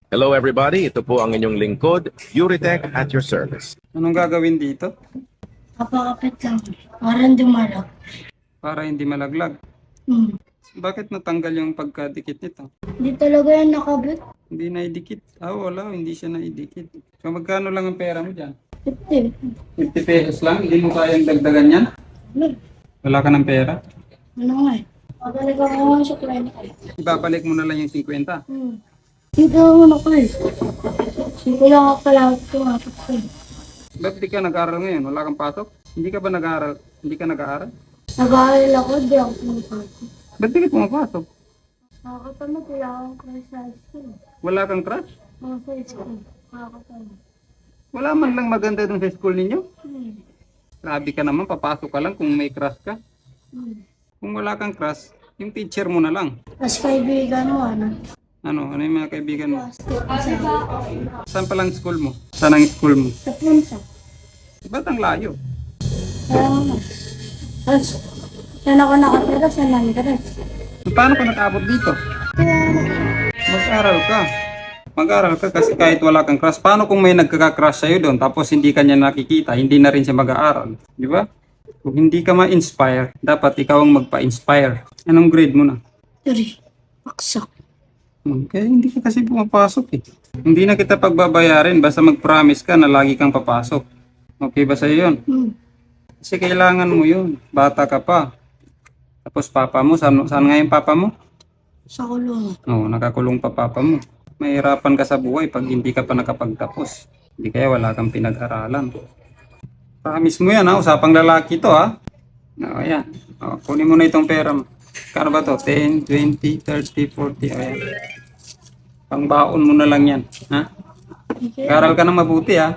Hello everybody, ito po ang inyong lingkod, Yuritech at your service. Anong gagawin dito? Kapakapit lang. Parang dumalak. Para hindi malaglag. Bakit natanggal yung pagkadikit nito? Hindi talaga yan nakabit. Hindi na idikit. Wala, hindi siya na idikit. So magkano lang ang pera mo dyan? 50. 50 pesos lang? Hindi mo kayang dagdagan yan? Ano? Wala ka ng pera? Ano nga eh. Pabalik ako nga sa 20. Ibabalik mo na lang yung 50. Dito naman ako eh. Sige lang ako pala tumapit ko eh. Ba't di ka nag-aaral ngayon? Wala kang pasok? Hindi ka ba nag-aaral? Hindi ka nag-aaral? Nag-aaral ako, di ako pumapasok. Ba't di ka pumapasok? Nakakatamad, wala akong class sa school. Wala kang crush? Ako sa school. Nakakatamad. Wala man lang maganda dun sa school ninyo? Hmm. Grabe ka naman, papasok ka lang kung may crush ka. Kung wala kang crush, yung teacher mo na lang. Tapos kaibigan mo, ano? Ano yung mga kaibigan mo? Plastic. Saan pa lang school mo? Saan ang school mo? Sa punta. Ba't ang layo? Kaya nga. Tapos, yan ako nakatira sa Landres. Paano ka nakaabot dito? Kaya Mag-aral ka. Mag-aral ka kasi kahit wala kang crush. Paano kung may nagkaka-crush sa'yo doon tapos hindi ka niya nakikita, hindi na rin siya mag-aaral? Di ba? Kung hindi ka ma-inspire, dapat ikaw ang magpa-inspire. Anong grade mo na? Sorry. Paksak. Kaya hindi ka kasi pumapasok eh. Hindi na kita pagbabayarin basta mag-promise ka na lagi kang papasok. Okay ba sa'yo yun? Kasi kailangan mo yun. Bata ka pa. Tapos papa mo, saan nga yung papa mo? Sa kulungan. Oo, nakakulong pa papa mo. Mahirapan ka sa buhay pag hindi ka pa nakapagtapos. Hindi kaya wala kang pinag-aralan. Promise mo yan ha, usapang lalaki to ha. Oo, yan. Kunin mo na itong pera mo. Kano ba to? 10, 20, 30, 40, ayan. Pangbaon mo na lang yan. Ha? Okay. Aral ka ng mabuti ha.